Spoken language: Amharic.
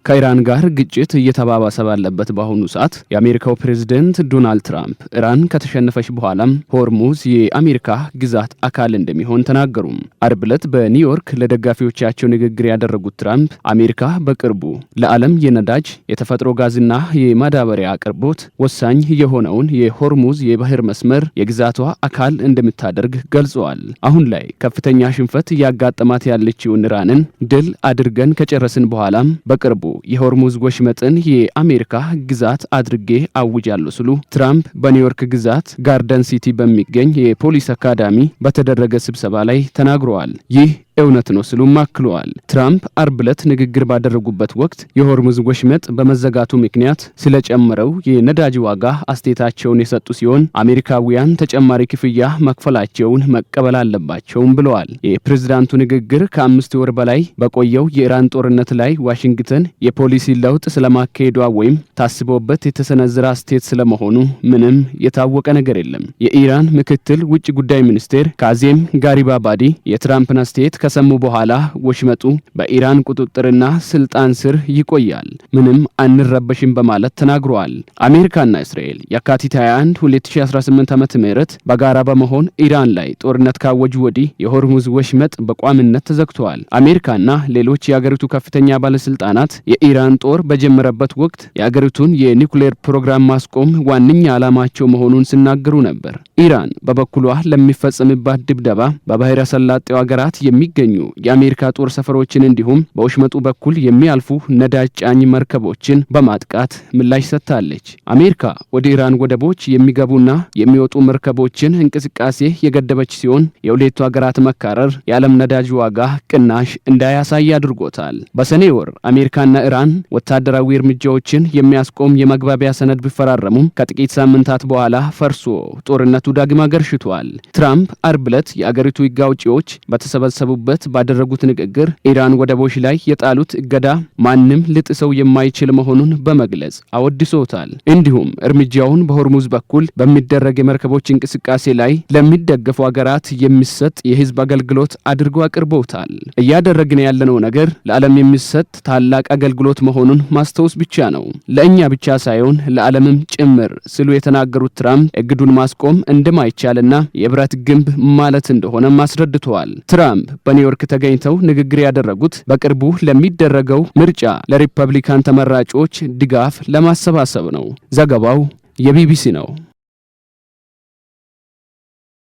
ከኢራን ጋር ግጭት እየተባባሰ ባለበት በአሁኑ ሰዓት የአሜሪካው ፕሬዝዳንት ዶናልድ ትራምፕ ኢራን ከተሸነፈች በኋላም ሆርሙዝ የአሜሪካ ግዛት አካል እንደሚሆን ተናገሩ። አርብ ዕለት በኒውዮርክ ለደጋፊዎቻቸው ንግግር ያደረጉት ትራምፕ አሜሪካ በቅርቡ ለዓለም የነዳጅ የተፈጥሮ ጋዝና የማዳበሪያ አቅርቦት ወሳኝ የሆነውን የሆርሙዝ የባህር መስመር የግዛቷ አካል እንደምታደርግ ገልጸዋል። አሁን ላይ ከፍተኛ ሽንፈት እያጋጠማት ያለችውን ኢራንን ድል አድርገን ከጨረስን በኋላም በቅርቡ የሆርሙዝ ወሽመጥን የአሜሪካ ግዛት አድርጌ አውጃለሁ ሲሉ ትራምፕ በኒውዮርክ ግዛት ጋርደን ሲቲ በሚገኝ የፖሊስ አካዳሚ በተደረገ ስብሰባ ላይ ተናግረዋል። ይህ እውነት ነው ሲሉ አክለዋል። ትራምፕ አርብ ዕለት ንግግር ባደረጉበት ወቅት የሆርሙዝ ወሽመጥ በመዘጋቱ ምክንያት ስለጨመረው የነዳጅ ዋጋ አስተያየታቸውን የሰጡ ሲሆን አሜሪካውያን ተጨማሪ ክፍያ መክፈላቸውን መቀበል አለባቸውም ብለዋል። የፕሬዝዳንቱ ንግግር ከ5 ወር በላይ በቆየው የኢራን ጦርነት ላይ ዋሽንግተን የፖሊሲ ለውጥ ስለማካሄዷ ወይም ታስቦበት የተሰነዘረ አስተያየት ስለመሆኑ ምንም የታወቀ ነገር የለም። የኢራን ምክትል ውጭ ጉዳይ ሚኒስቴር ካዜም ጋሪባባዲ የትራምፕን አስተያየት ከሰሙ በኋላ ወሽመጡ በኢራን ቁጥጥርና ስልጣን ስር ይቆያል፣ ምንም አንረበሽም በማለት ተናግረዋል። አሜሪካና እስራኤል የካቲት 21 2018 ዓ.ም በጋራ በመሆን ኢራን ላይ ጦርነት ካወጁ ወዲህ የሆርሙዝ ወሽመጥ በቋሚነት ተዘግቷል። አሜሪካና ሌሎች የአገሪቱ ከፍተኛ ባለስልጣናት የኢራን ጦር በጀመረበት ወቅት የአገሪቱን የኒውክሌር ፕሮግራም ማስቆም ዋነኛ ዓላማቸው መሆኑን ሲናገሩ ነበር። ኢራን በበኩሏ ለሚፈጸምባት ድብደባ በባህረ ሰላጤው ሀገራት የሚገኙ የአሜሪካ ጦር ሰፈሮችን እንዲሁም በወሽመጡ በኩል የሚያልፉ ነዳጅ ጫኝ መርከቦችን በማጥቃት ምላሽ ሰጥታለች። አሜሪካ ወደ ኢራን ወደቦች የሚገቡና የሚወጡ መርከቦችን እንቅስቃሴ የገደበች ሲሆን የሁለቱ ሀገራት መካረር የዓለም ነዳጅ ዋጋ ቅናሽ እንዳያሳይ አድርጎታል። በሰኔ ወር አሜሪካና ኢራን ወታደራዊ እርምጃዎችን የሚያስቆም የመግባቢያ ሰነድ ቢፈራረሙም ከጥቂት ሳምንታት በኋላ ፈርሶ ጦርነቱ ዳግም አገርሽቷል። ትራምፕ አርብ ዕለት የአገሪቱ ሕግ አውጪዎች በተሰበሰቡበት ባደረጉት ንግግር ኢራን ወደቦች ላይ የጣሉት እገዳ ማንም ልጥሰው የማይችል መሆኑን በመግለጽ አወድሶታል። እንዲሁም እርምጃውን በሆርሙዝ በኩል በሚደረግ የመርከቦች እንቅስቃሴ ላይ ለሚደገፉ ሀገራት የሚሰጥ የህዝብ አገልግሎት አድርገው አቅርበውታል። እያደረግን ያለነው ነገር ለዓለም የሚሰጥ ታላቅ አገልግሎት መሆኑን ማስታወስ ብቻ ነው፣ ለእኛ ብቻ ሳይሆን ለዓለምም ጭምር ሲሉ የተናገሩት ትራምፕ እግዱን ማስቆም እንደማይቻልና የብረት ግንብ ማለት እንደሆነ አስረድተዋል። ትራምፕ በኒውዮርክ ተገኝተው ንግግር ያደረጉት በቅርቡ ለሚደረገው ምርጫ ለሪፐብሊካን ተመራጮች ድጋፍ ለማሰባሰብ ነው። ዘገባው የቢቢሲ ነው።